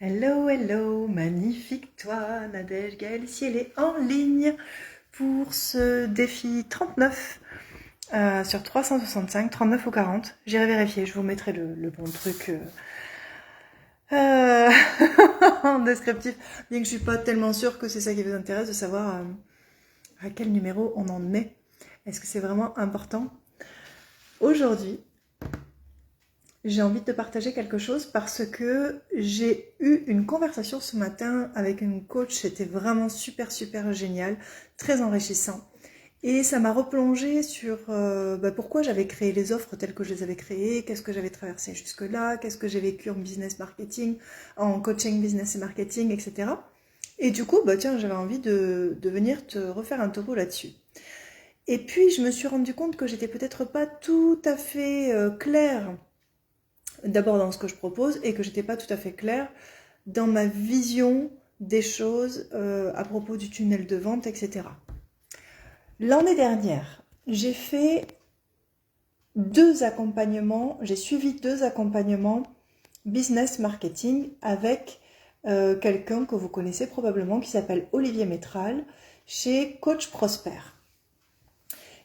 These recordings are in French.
Hello, hello, magnifique toi, Nadège Gaël, si elle est en ligne pour ce défi 39 sur 365, 39 ou 40. J'irai vérifier, je vous mettrai le bon truc euh, en descriptif, bien que je suis pas tellement sûre que c'est ça qui vous intéresse de savoir à quel numéro on en est. Est-ce que c'est vraiment important? Aujourd'hui, j'ai envie de te partager quelque chose parce que j'ai eu une conversation ce matin avec une coach, c'était vraiment super génial, très enrichissant. Et ça m'a replongé sur pourquoi j'avais créé les offres telles que je les avais créées, qu'est-ce que j'avais traversé jusque-là, qu'est-ce que j'ai vécu en business marketing, en coaching business et marketing, etc. Et du coup, tiens, j'avais envie de venir te refaire un topo là-dessus. Et puis, je me suis rendu compte que j'étais peut-être pas tout à fait claire d'abord dans ce que je propose et que j'étais pas tout à fait claire dans ma vision des choses à propos du tunnel de vente, etc. L'année dernière, j'ai fait j'ai suivi deux accompagnements business marketing avec quelqu'un que vous connaissez probablement qui s'appelle Olivier Métral chez Coach Prosper.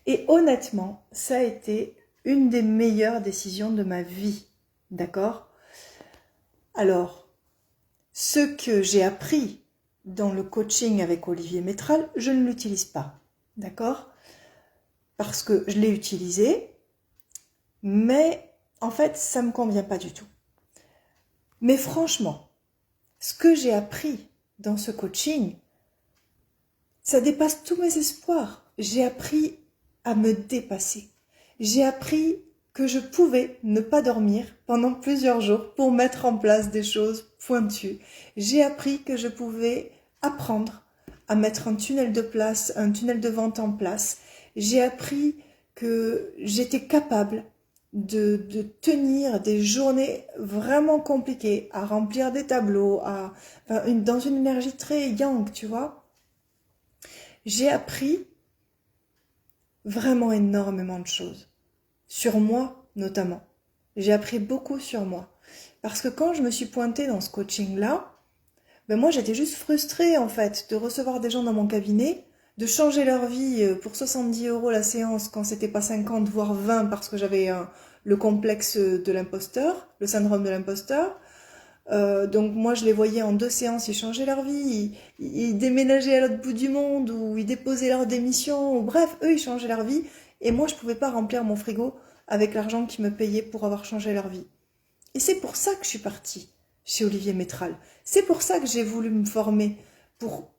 Et honnêtement, ça a été une des meilleures décisions de ma vie, d'accord? Alors, ce que j'ai appris dans le coaching avec Olivier Métral, je ne l'utilise pas, d'accord? Parce que je l'ai utilisé, mais en fait, ça ne me convient pas du tout. Mais franchement, ce que j'ai appris dans ce coaching, ça dépasse tous mes espoirs. J'ai appris à me dépasser. J'ai appris que je pouvais ne pas dormir pendant plusieurs jours pour mettre en place des choses pointues. J'ai appris que je pouvais apprendre à mettre un tunnel un tunnel de vente en place. J'ai appris que j'étais capable de tenir des journées vraiment compliquées, à remplir des tableaux, dans une énergie très yang, tu vois. J'ai appris vraiment énormément de choses. Sur moi, notamment. J'ai appris beaucoup sur moi. Parce que quand je me suis pointée dans ce coaching-là, moi j'étais juste frustrée en fait de recevoir des gens dans mon cabinet, de changer leur vie pour 70 € la séance quand c'était pas 50 voire 20 parce que j'avais le complexe de l'imposteur, le syndrome de l'imposteur. Donc moi je les voyais en 2 séances, ils changeaient leur vie, ils déménageaient à l'autre bout du monde ou ils déposaient leur démission, ou bref, eux ils changeaient leur vie et moi je pouvais pas remplir mon frigo avec l'argent qu'ils me payaient pour avoir changé leur vie. Et c'est pour ça que je suis partie chez Olivier Métral. C'est pour ça que j'ai voulu me former, pour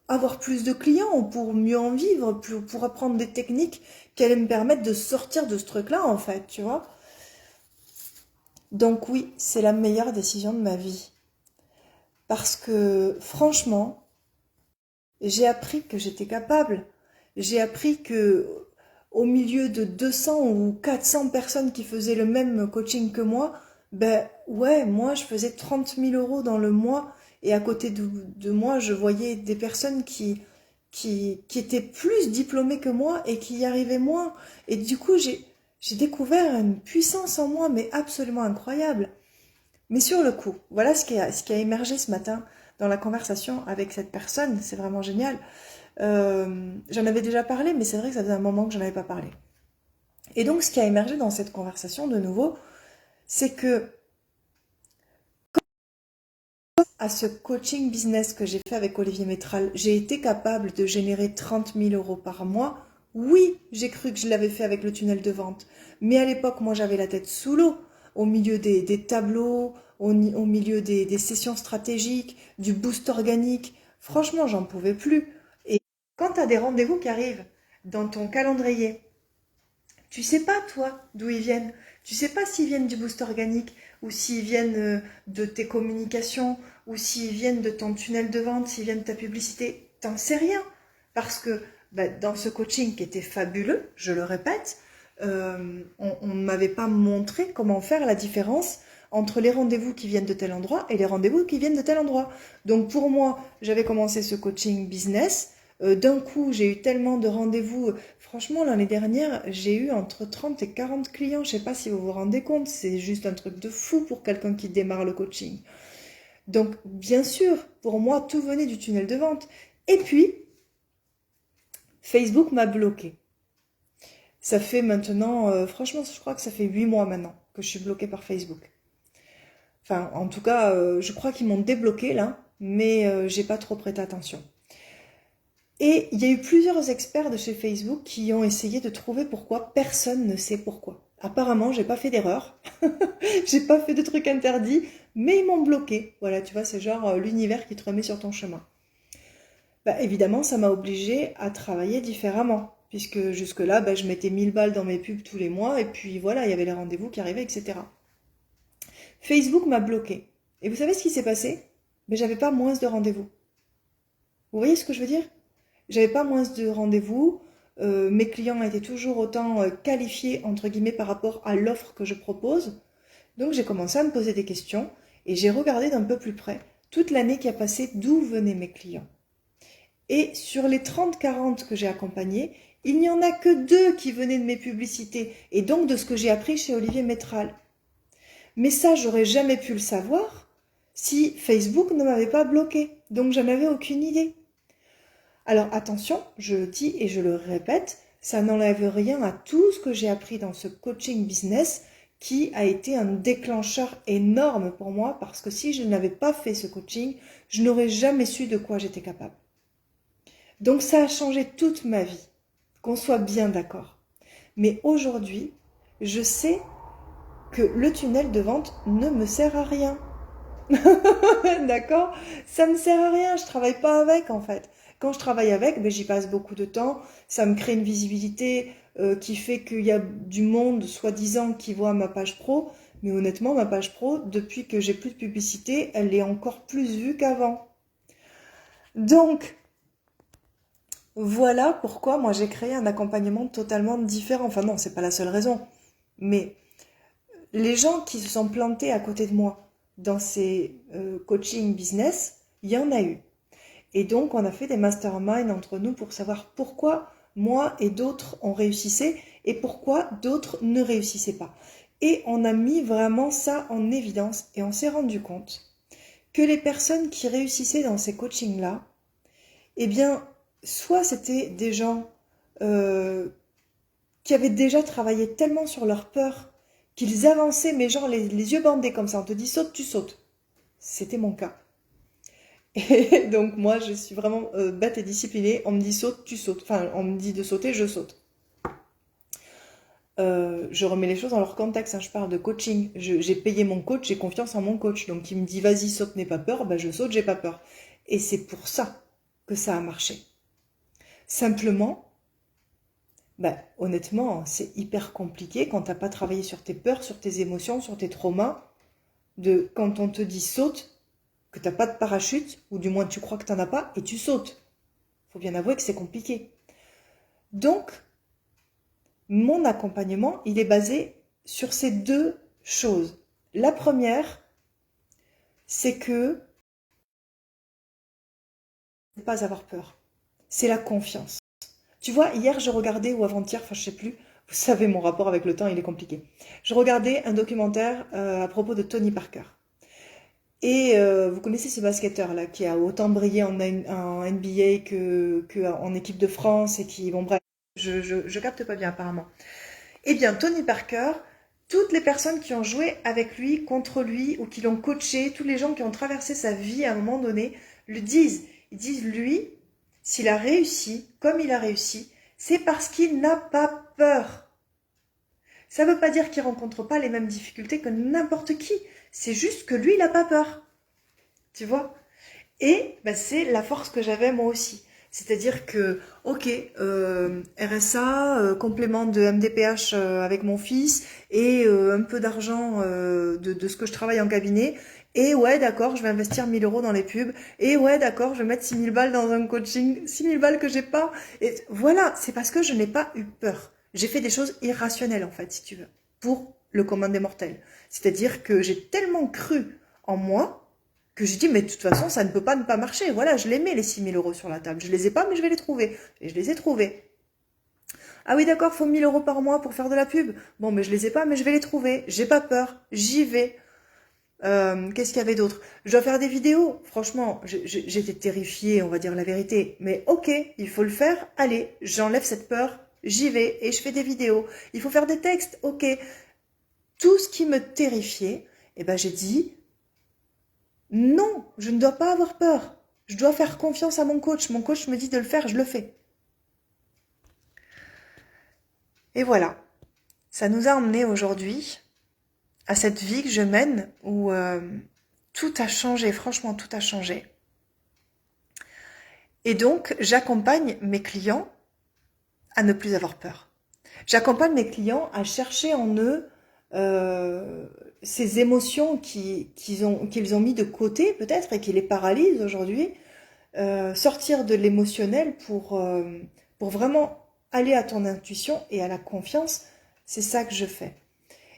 avoir plus de clients, pour mieux en vivre, pour apprendre des techniques qui allaient me permettre de sortir de ce truc-là en fait, tu vois. Donc oui, c'est la meilleure décision de ma vie. Parce que franchement, j'ai appris que j'étais capable. J'ai appris que au milieu de 200 ou 400 personnes qui faisaient le même coaching que moi, ouais, moi je faisais 30 000 € dans le mois et à côté de moi, je voyais des personnes qui étaient plus diplômées que moi et qui y arrivaient moins. Et du coup, j'ai découvert une puissance en moi, mais absolument incroyable. Mais sur le coup, voilà ce qui a émergé ce matin dans la conversation avec cette personne. C'est vraiment génial. J'en avais déjà parlé, mais c'est vrai que ça faisait un moment que je n'en avais pas parlé. Et donc, ce qui a émergé dans cette conversation, de nouveau, c'est que à ce coaching business que j'ai fait avec Olivier Métral, j'ai été capable de générer 30 000 € par mois. Oui, j'ai cru que je l'avais fait avec le tunnel de vente. Mais à l'époque, moi, j'avais la tête sous l'eau, au milieu des tableaux, au milieu des sessions stratégiques, du boost organique. Franchement, j'en pouvais plus. Et quand tu as des rendez-vous qui arrivent dans ton calendrier, tu sais pas, toi, d'où ils viennent. Tu sais pas s'ils viennent du boost organique ou s'ils viennent de tes communications ou s'ils viennent de ton tunnel de vente, s'ils viennent de ta publicité. T'en sais rien. Parce que dans ce coaching qui était fabuleux, je le répète, on ne m'avait pas montré comment faire la différence entre les rendez-vous qui viennent de tel endroit et les rendez-vous qui viennent de tel endroit. Donc pour moi, j'avais commencé ce coaching business. D'un coup, j'ai eu tellement de rendez-vous. Franchement, l'année dernière, j'ai eu entre 30 et 40 clients. Je ne sais pas si vous vous rendez compte, c'est juste un truc de fou pour quelqu'un qui démarre le coaching. Donc, bien sûr, pour moi, tout venait du tunnel de vente. Et puis, Facebook m'a bloqué. Ça fait maintenant, franchement, je crois que ça fait 8 mois maintenant que je suis bloquée par Facebook. Enfin, en tout cas, je crois qu'ils m'ont débloqué là, mais j'ai pas trop prêté attention. Et il y a eu plusieurs experts de chez Facebook qui ont essayé de trouver pourquoi. Personne ne sait pourquoi. Apparemment, j'ai pas fait d'erreur, j'ai pas fait de trucs interdits, mais ils m'ont bloqué. Voilà, tu vois, c'est genre l'univers qui te remet sur ton chemin. Bah, évidemment, ça m'a obligée à travailler différemment, puisque jusque-là, bah, je mettais 1000 balles dans mes pubs tous les mois, et puis voilà, il y avait les rendez-vous qui arrivaient, etc. Facebook m'a bloqué. Et vous savez ce qui s'est passé? Ben, j'avais pas moins de rendez-vous. Vous voyez ce que je veux dire? J'avais pas moins de rendez-vous. Mes clients étaient toujours autant qualifiés, entre guillemets, par rapport à l'offre que je propose. Donc j'ai commencé à me poser des questions et j'ai regardé d'un peu plus près toute l'année qui a passé d'où venaient mes clients. Et sur les 30-40 que j'ai accompagnés, il n'y en a que 2 qui venaient de mes publicités et donc de ce que j'ai appris chez Olivier Métral. Mais ça, j'aurais jamais pu le savoir si Facebook ne m'avait pas bloqué. Donc, j'en avais aucune idée. Alors, attention, je le dis et je le répète, ça n'enlève rien à tout ce que j'ai appris dans ce coaching business qui a été un déclencheur énorme pour moi parce que si je n'avais pas fait ce coaching, je n'aurais jamais su de quoi j'étais capable. Donc, ça a changé toute ma vie, qu'on soit bien d'accord. Mais aujourd'hui, je sais que le tunnel de vente ne me sert à rien. D'accord? Ça me sert à rien, je travaille pas avec en fait. Quand je travaille avec, ben, j'y passe beaucoup de temps, ça me crée une visibilité qui fait qu'il y a du monde, soi-disant, qui voit ma page pro, mais honnêtement, ma page pro, depuis que j'ai plus de publicité, elle est encore plus vue qu'avant. Donc, voilà pourquoi moi j'ai créé un accompagnement totalement différent. Enfin non, c'est pas la seule raison, mais les gens qui se sont plantés à côté de moi dans ces coaching business, il y en a eu. Et donc, on a fait des masterminds entre nous pour savoir pourquoi moi et d'autres on réussissait et pourquoi d'autres ne réussissaient pas. Et on a mis vraiment ça en évidence et on s'est rendu compte que les personnes qui réussissaient dans ces coachings-là, eh bien, soit c'était des gens qui avaient déjà travaillé tellement sur leur peur qu'ils avançaient, mais genre les yeux bandés comme ça, on te dit saute, tu sautes. C'était mon cas. Et donc moi, je suis vraiment bête et disciplinée. On me dit saute, tu sautes. Enfin, on me dit de sauter, je saute. Je remets les choses dans leur contexte, hein. Je parle de coaching. J'ai payé mon coach, j'ai confiance en mon coach. Donc il me dit vas-y, saute, n'aie pas peur. Ben, je saute, j'ai pas peur. Et c'est pour ça que ça a marché. Simplement, ben, honnêtement, c'est hyper compliqué quand t'as pas travaillé sur tes peurs, sur tes émotions, sur tes traumas. Quand on te dit saute, que t'as pas de parachute, ou du moins tu crois que t'en as pas, et tu sautes. Faut bien avouer que c'est compliqué. Donc, mon accompagnement, il est basé sur ces 2 choses. La première, c'est que ne pas avoir peur. C'est la confiance. Tu vois, hier, je regardais, ou avant-hier, enfin je sais plus, vous savez, mon rapport avec le temps, il est compliqué. Je regardais un documentaire à propos de Tony Parker. Et vous connaissez ce basketteur-là, qui a autant brillé en NBA qu'en équipe de France, et qui, bon bref, je capte pas bien apparemment. Eh bien, Tony Parker, toutes les personnes qui ont joué avec lui, contre lui, ou qui l'ont coaché, tous les gens qui ont traversé sa vie à un moment donné, le disent. Ils disent, lui, s'il a réussi, comme il a réussi, c'est parce qu'il n'a pas peur. Ça ne veut pas dire qu'il ne rencontre pas les mêmes difficultés que n'importe qui. C'est juste que lui, il n'a pas peur. Tu vois? Et ben, c'est la force que j'avais moi aussi. C'est-à-dire que, ok, RSA, complément de MDPH avec mon fils et un peu d'argent de ce que je travaille en cabinet. Et ouais, d'accord, je vais investir 1000 euros dans les pubs. Et ouais, d'accord, je vais mettre 6000 balles dans un coaching, 6000 balles que j'ai pas. Et voilà, c'est parce que je n'ai pas eu peur. J'ai fait des choses irrationnelles, en fait, si tu veux, pour le commun des mortels. C'est-à-dire que j'ai tellement cru en moi que j'ai dit, mais de toute façon, ça ne peut pas ne pas marcher. Voilà, je les mets, les 6000 euros sur la table. Je les ai pas, mais je vais les trouver. Et je les ai trouvés. Ah oui, d'accord, faut 1000 euros par mois pour faire de la pub. Bon, mais je les ai pas, mais je vais les trouver. J'ai pas peur. J'y vais. Qu'est-ce qu'il y avait d'autre? Je dois faire des vidéos. Franchement, j'étais terrifiée, on va dire la vérité. Mais ok, il faut le faire. Allez, j'enlève cette peur. J'y vais et je fais des vidéos. Il faut faire des textes. Ok. Tout ce qui me terrifiait, eh ben j'ai dit non, je ne dois pas avoir peur. Je dois faire confiance à mon coach. Mon coach me dit de le faire, je le fais. Et voilà. Ça nous a emmené aujourd'hui à cette vie que je mène où tout a changé, franchement tout a changé. Et donc j'accompagne mes clients à ne plus avoir peur. J'accompagne mes clients à chercher en eux ces émotions qu'ils ont mis de côté peut-être et qui les paralysent aujourd'hui, sortir de l'émotionnel pour vraiment aller à ton intuition et à la confiance. C'est ça que je fais.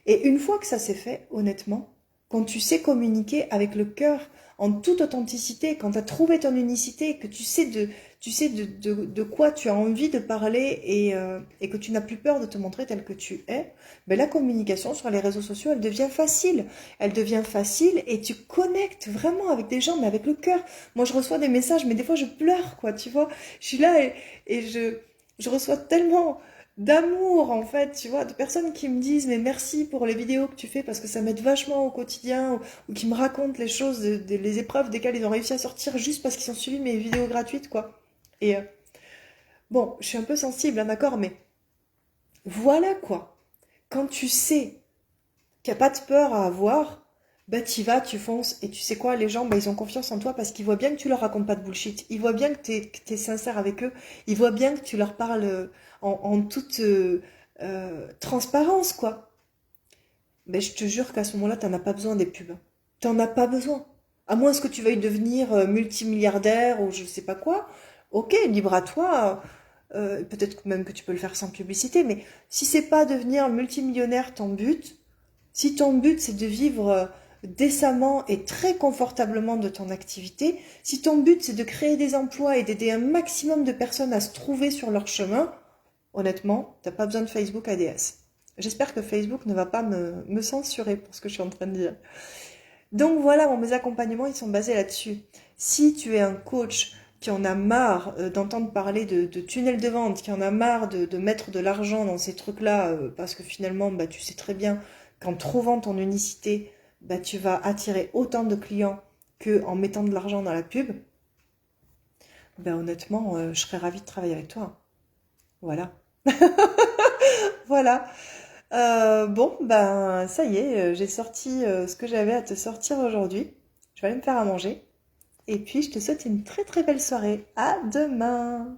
Et une fois que ça s'est fait, honnêtement, quand tu sais communiquer avec le cœur en toute authenticité, quand tu as trouvé ton unicité, que tu sais de quoi tu as envie de parler et que tu n'as plus peur de te montrer tel que tu es, ben la communication sur les réseaux sociaux, elle devient facile. Elle devient facile et tu connectes vraiment avec des gens, mais avec le cœur. Moi, je reçois des messages, mais des fois, je pleure, quoi, tu vois. Je suis là et je reçois tellement d'amour en fait, tu vois, de personnes qui me disent mais merci pour les vidéos que tu fais parce que ça m'aide vachement au quotidien ou qui me racontent les choses, les épreuves desquelles ils ont réussi à sortir juste parce qu'ils ont suivi mes vidéos gratuites quoi. Et bon, je suis un peu sensible, hein, d'accord, mais voilà quoi. Quand tu sais qu'il n'y a pas de peur à avoir, bah t'y vas, tu fonces et tu sais quoi, les gens, bah, ils ont confiance en toi parce qu'ils voient bien que tu leur racontes pas de bullshit, ils voient bien que t'es sincère avec eux, ils voient bien que tu leur parles en toute transparence quoi. Mais je te jure qu'à ce moment-là, t'en as pas besoin des pubs. T'en as pas besoin. À moins que tu veuilles devenir multimilliardaire ou je sais pas quoi. Ok, libre à toi. Peut-être même que tu peux le faire sans publicité, mais si c'est pas devenir multimillionnaire ton but, si ton but c'est de vivre décemment et très confortablement de ton activité, si ton but c'est de créer des emplois et d'aider un maximum de personnes à se trouver sur leur chemin, honnêtement, t'as pas besoin de Facebook ADS. J'espère que Facebook ne va pas me censurer pour ce que je suis en train de dire. Donc voilà, mes accompagnements, ils sont basés là-dessus. Si tu es un coach qui en a marre d'entendre parler de tunnels de vente, qui en a marre de mettre de l'argent dans ces trucs-là, parce que finalement, bah, tu sais très bien qu'en trouvant ton unicité, bah, tu vas attirer autant de clients qu'en mettant de l'argent dans la pub, bah, honnêtement, je serais ravie de travailler avec toi. Voilà. Voilà. Bon, ben ça y est, j'ai sorti ce que j'avais à te sortir aujourd'hui. Je vais aller me faire à manger. Et puis, je te souhaite une très très belle soirée. À demain!